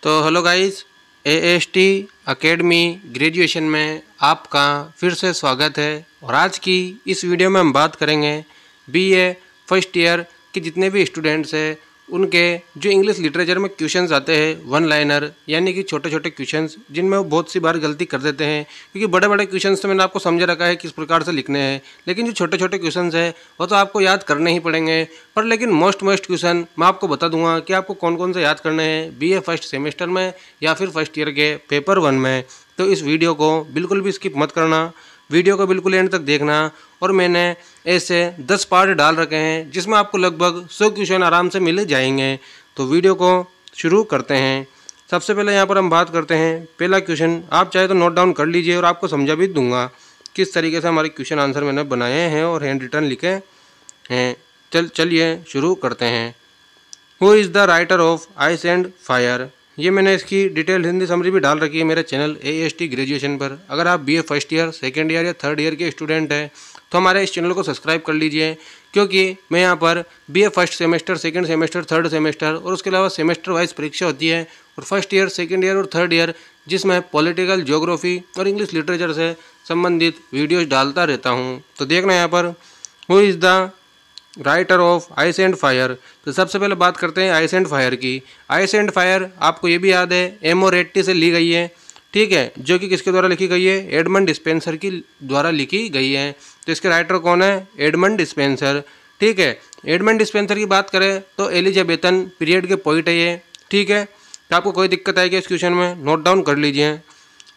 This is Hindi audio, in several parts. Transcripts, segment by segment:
तो hello guys, AST academy graduation में आपका फिर से स्वागत है। और आज की इस वीडियो में हम बात करेंगे बीए फर्स्ट ईयर के जितने भी स्टूडेंट्स हैं उनके जो इंग्लिश लिटरेचर में क्वेश्चंस आते हैं वन लाइनर, यानी कि छोटे छोटे क्वेश्चंस जिनमें वो बहुत सी बार गलती कर देते हैं। क्योंकि बड़े बड़े क्वेश्चंस तो मैंने आपको समझा रखा है किस प्रकार से लिखने हैं, लेकिन जो छोटे छोटे क्वेश्चंस हैं वो तो आपको याद करने ही पड़ेंगे। पर लेकिन मोस्ट क्वेश्चन मैं आपको बता दूंगा कि आपको कौन कौन से याद करने हैं बीए फर्स्ट सेमेस्टर में या फिर फर्स्ट ईयर के पेपर 1 में। तो इस वीडियो को बिल्कुल भी स्किप मत करना, वीडियो को बिल्कुल एंड तक देखना। और मैंने ऐसे 10 पार्ट डाल रखे हैं जिसमें आपको लगभग 100 क्वेश्चन आराम से मिल जाएंगे। तो वीडियो को शुरू करते हैं। सबसे पहले यहाँ पर हम बात करते हैं पहला क्वेश्चन। आप चाहे तो नोट डाउन कर लीजिए और आपको समझा भी दूंगा किस तरीके से हमारे क्वेश्चन आंसर मैंने बनाए हैं और हैंड रिटन लिखे हैं। चलिए शुरू करते हैं। Who is the writer of ice and fire? ये मैंने इसकी डिटेल हिंदी समरी भी डाल रखी है मेरे चैनल एएसटी ग्रेजुएशन पर। अगर आप BA first year, second year या थर्ड ईयर के स्टूडेंट हैं तो हमारे इस चैनल को सब्सक्राइब कर लीजिए, क्योंकि मैं यहाँ पर BA first semester, second semester, third semester और उसके अलावा सेमेस्टर वाइज परीक्षा होती है और फर्स्ट ईयर, सेकंड ईयर और थर्ड ईयर जिसमें पॉलिटिकल, ज्योग्राफी और इंग्लिश लिटरेचर से संबंधित वीडियोज़ डालता रहता हूँ। तो देखना यहाँ पर who is the writer of ice and fire. तो सबसे पहले बात करते हैं आइस एंड फायर की। आइस एंड फायर आपको ये भी याद है एमोरेट्टी से ली गई है, ठीक है, जो कि किसके द्वारा लिखी गई है? एडमंड डिस्पेंसर की द्वारा लिखी गई है। तो इसके राइटर कौन है? एडमंड डिस्पेंसर, ठीक है। एडमंड डिस्पेंसर की बात करें तो एलिजाबेथन पीरियड के पोइट है ये, ठीक है। तो आपको कोई दिक्कत आएगी इस क्वेश्चन में, नोट डाउन कर लीजिए।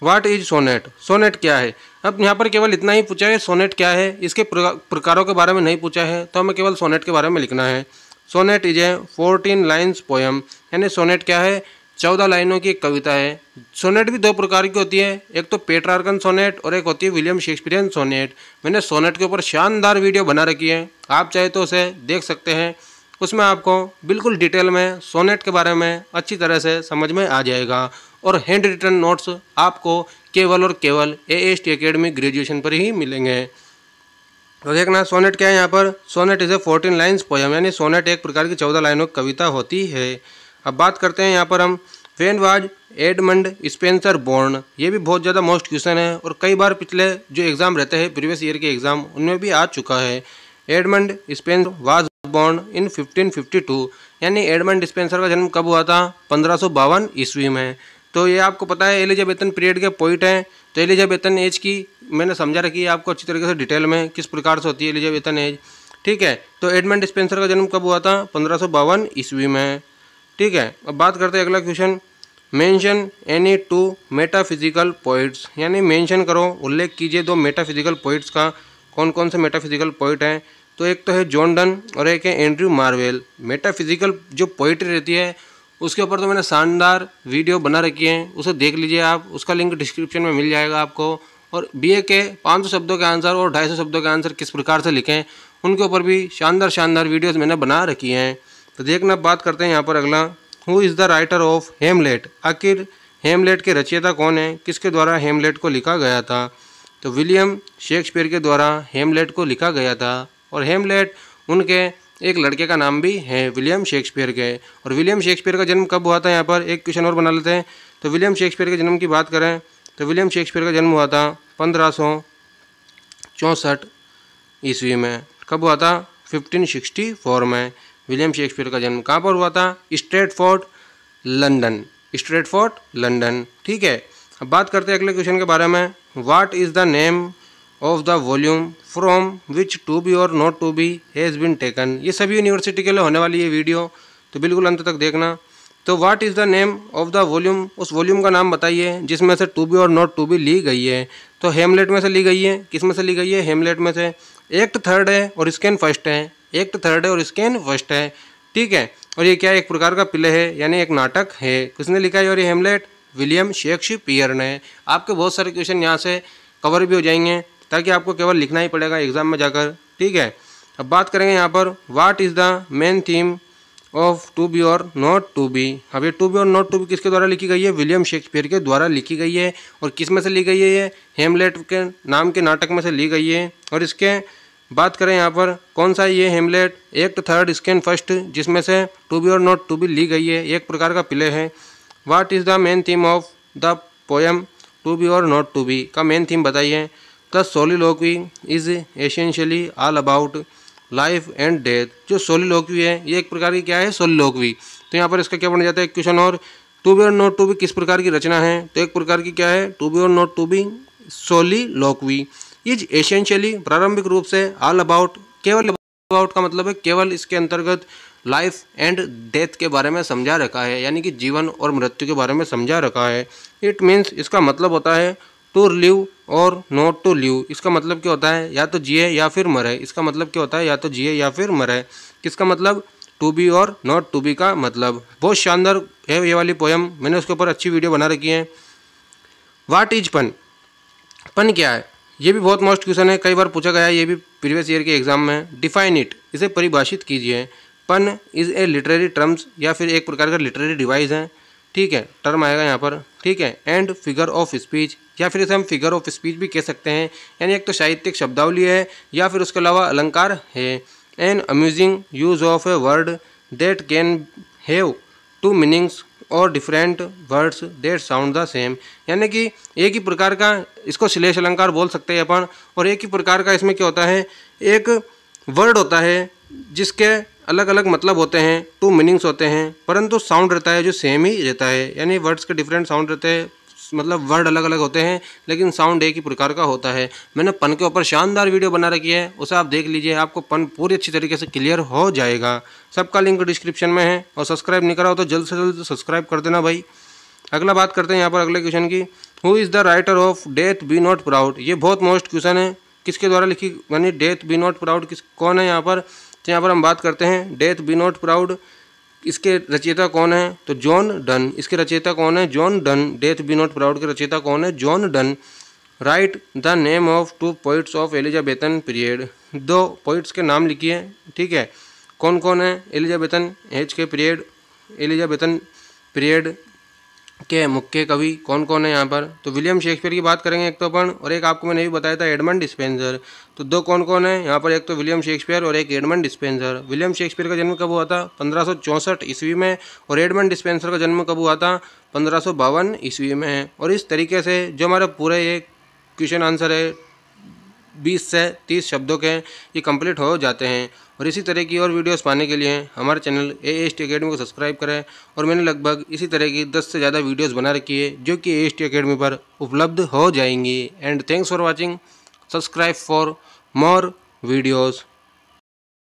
What is sonnet? सोनेट क्या है? अब यहाँ पर केवल इतना ही पूछा है सोनेट क्या है, इसके प्रकारों के बारे में नहीं पूछा है, तो हमें केवल सोनेट के बारे में लिखना है। Sonnet is a 14 lines poem, यानी सोनेट क्या है? 14 लाइनों की एक कविता है। सोनेट भी दो प्रकार की होती है, एक तो पेट्रार्कन सोनेट और एक होती है विलियम शेक्सपियरियन सोनेट। मैंने सोनेट के ऊपर शानदार वीडियो बना रखी है, आप चाहे तो उसे देख सकते हैं। उसमें आपको बिल्कुल डिटेल में सोनेट के बारे में अच्छी तरह से समझ में आ जाएगा। और हैंड रिटन नोट्स आपको केवल और केवल एएसटी एकेडमी ग्रेजुएशन पर ही मिलेंगे। तो देखना सोनेट क्या है यहाँ पर? Sonnet is a 14 lines poem, यानी सोनेट एक प्रकार की 14 लाइनों की कविता होती है। अब बात करते हैं यहाँ पर हम when was Edmund Spenser born. ये भी बहुत ज़्यादा मोस्ट क्वेश्चन है और कई बार पिछले जो एग्ज़ाम रहते हैं प्रीवियस ईयर के एग्ज़ाम उनमें भी आ चुका है। Edmund Spenser was born in 1552, यानी एडमंड स्पेंसर का जन्म कब हुआ था? 1552 ईस्वी में। तो ये आपको पता है एलिजाबेथन पीरियड के पोइट हैं। तो एलिजाबेथन एज की मैंने समझा रखी है आपको अच्छी तरीके से डिटेल में किस प्रकार से होती है एलिजाबेथन एज, ठीक है। तो एडमंड स्पेंसर का जन्म कब हुआ था? 1552 ईस्वी में, ठीक है। अब बात करते हैं अगला question. Mention any 2 metaphysical poets, यानी मेंशन करो, उल्लेख कीजिए 2 मेटाफिजिकल पोइट्स का। कौन कौन से मेटाफिजिकल पोइट हैं? तो एक तो है जॉन डन और एक है एंड्रयू मार्वेल। मेटाफिजिकल जो पोइट्री रहती है उसके ऊपर तो मैंने शानदार वीडियो बना रखी है, उसे देख लीजिए आप, उसका लिंक डिस्क्रिप्शन में मिल जाएगा आपको। और बीए के 500 शब्दों के आंसर और 250 शब्दों के आंसर किस प्रकार से लिखें उनके ऊपर भी शानदार वीडियोस मैंने बना रखी हैं। तो देखना बात करते हैं यहाँ पर अगला, who is the writer of Hamlet? आखिर हेमलेट के रचयिता कौन है? किसके द्वारा हेमलेट को लिखा गया था? तो विलियम शेक्सपियर के द्वारा हेमलेट को लिखा गया था। और हेमलेट उनके एक लड़के का नाम भी है विलियम शेक्सपियर के। और विलियम शेक्सपियर का जन्म कब हुआ था? यहाँ पर एक क्वेश्चन और बना लेते हैं। तो विलियम शेक्सपियर के जन्म की बात करें तो विलियम शेक्सपियर का जन्म हुआ था 1564 ईस्वी में। कब हुआ था? 1564 में विलियम शेक्सपियर का जन्म कहाँ पर हुआ था? Stratford, London. स्ट्रेटफोर्ड, लंदन, ठीक है। अब बात करते हैं अगले क्वेश्चन के बारे में। What is the name of the volume from which to be और not to be has been taken? ये सभी यूनिवर्सिटी के लिए होने वाली है वीडियो, तो बिल्कुल अंत तक देखना। तो what is the name of the volume, उस वॉल्यूम का नाम बताइए जिसमें से टू बी और नॉट टू बी ली गई है। तो हेमलेट में से ली गई है। किस में से ली गई है? हेमलेट में से। एक्ट थर्ड है और स्कैन फर्स्ट है। एक्ट थर्ड है और स्कैन फर्स्ट है, ठीक है। और ये क्या एक प्रकार का प्ले है, यानी एक नाटक है। किसने लिखा है और ये हेमलेट? विलियम शेक्सपियर ने। आपके बहुत सारे क्वेश्चन यहाँ से कवर भी हो जाएंगे ताकि आपको केवल लिखना ही पड़ेगा एग्जाम में जाकर, ठीक है। अब बात करेंगे यहाँ पर what is the main theme of to be और नॉट टू बी। अब ये टू बी और नॉट टू बी किसके द्वारा लिखी गई है? विलियम शेक्सपियर के द्वारा लिखी गई है। और किस में से ली गई है? ये हेमलेट के नाम के नाटक में से ली गई है। और इसके बात करें यहाँ पर कौन सा ये Hamlet? Act third scene first, जिसमें से टू बी और नॉट टू बी ली गई है, एक प्रकार का प्ले है। What is the main theme of the poem to be और नॉट टू बी का मेन थीम बताइए। The soliloquy is essentially all about life and death. जो सोलिलोक्वी है ये एक प्रकार की क्या है, सोलिलोक्वी। तो यहाँ पर इसका क्या बन जाता है क्वेश्चन, और टू बी और नॉट टू बी किस प्रकार की रचना है, तो एक प्रकार की क्या है, टू बी और not to be soliloquy. Is essentially प्रारंभिक रूप से ऑल अबाउट, केवल अबाउट का मतलब है केवल, इसके अंतर्गत लाइफ एंड डेथ के बारे में समझा रखा है, यानी कि जीवन और मृत्यु के बारे में समझा रखा है। इट मीन्स इसका मतलब होता है टू लिव और नॉट टू लिव। इसका मतलब क्या होता है, या तो जिए या फिर मरे। इसका मतलब क्या होता है, या तो जिए या फिर मरे। किसका मतलब, टू बी और नॉट टू बी का मतलब। बहुत शानदार है ये वाली पोएम, मैंने उसके ऊपर अच्छी वीडियो बना रखी है। व्हाट इज पन, पन क्या है, ये भी बहुत मोस्ट क्वेश्चन है, कई बार पूछा गया है, ये भी प्रीवियस ईयर के एग्जाम में। डिफाइन इट, इसे परिभाषित कीजिए। पन इज ए लिटरेरी टर्म्स, या फिर एक प्रकार का लिटरेरी डिवाइस है, ठीक है, टर्म आएगा यहाँ पर, ठीक है। एंड फिगर ऑफ स्पीच, या फिर इसे हम फिगर ऑफ स्पीच भी कह सकते हैं, यानी एक तो साहित्यिक शब्दावली है या फिर उसके अलावा अलंकार है। An amusing use of a word that can have two meanings और different words that sound the same, यानी कि एक ही प्रकार का, इसको श्लेष अलंकार बोल सकते हैं अपन। और एक ही प्रकार का इसमें क्या होता है, एक वर्ड होता है जिसके अलग अलग मतलब होते हैं, टू मीनिंग्स होते हैं, परंतु साउंड रहता है जो सेम ही रहता है, यानी वर्ड्स के डिफरेंट साउंड रहते हैं, मतलब वर्ड अलग अलग होते हैं लेकिन साउंड एक ही प्रकार का होता है। मैंने पन के ऊपर शानदार वीडियो बना रखी है, उसे आप देख लीजिए, आपको पन पूरी अच्छी तरीके से क्लियर हो जाएगा। सबका लिंक डिस्क्रिप्शन में है, और सब्सक्राइब नहीं करा हो तो जल्द से जल्द सब्सक्राइब कर देना भाई। अगला बात करते हैं यहाँ पर अगले क्वेश्चन की। Who is the writer of death be not proud, ये बहुत मोस्ट क्वेश्चन है, किसके द्वारा लिखी यानी डेथ बी नॉट प्राउड किस कौन है यहाँ पर, तो यहाँ पर हम बात करते हैं डेथ बी नॉट प्राउड, इसके रचयिता कौन है, तो जॉन डन। इसके रचयिता कौन है, John Donne. Death be not proud के रचयिता कौन है, John Donne. Write the name of two poets of Elizabethan period, दो पोइट्स के नाम लिखिए, ठीक है, कौन कौन है एलिजाबेथन एज के पीरियड, एलिजाबेथन पीरियड के मुख्य कवि कौन कौन है यहाँ पर, तो विलियम शेक्सपियर की बात करेंगे एक तो अपन, और एक आपको मैंने भी बताया था एडमंड स्पेंसर। तो दो कौन कौन है यहाँ पर, एक तो विलियम शेक्सपियर और एक एडमंड स्पेंसर। विलियम शेक्सपियर का जन्म कब हुआ था, 1564 ईस्वी में, और एडमंड स्पेंसर का जन्म कब हुआ था, 1552 ईस्वी में। और इस तरीके से जो हमारा पूरे ये क्वेश्चन आंसर है 20 से 30 शब्दों के, ये कंप्लीट हो जाते हैं। और इसी तरह की और वीडियोस पाने के लिए हमारे चैनल AST अकेडमी को सब्सक्राइब करें। और मैंने लगभग इसी तरह की 10 से ज़्यादा वीडियोस बना रखी है जो कि AST अकेडमी पर उपलब्ध हो जाएंगी। And thanks for watching, subscribe for more videos.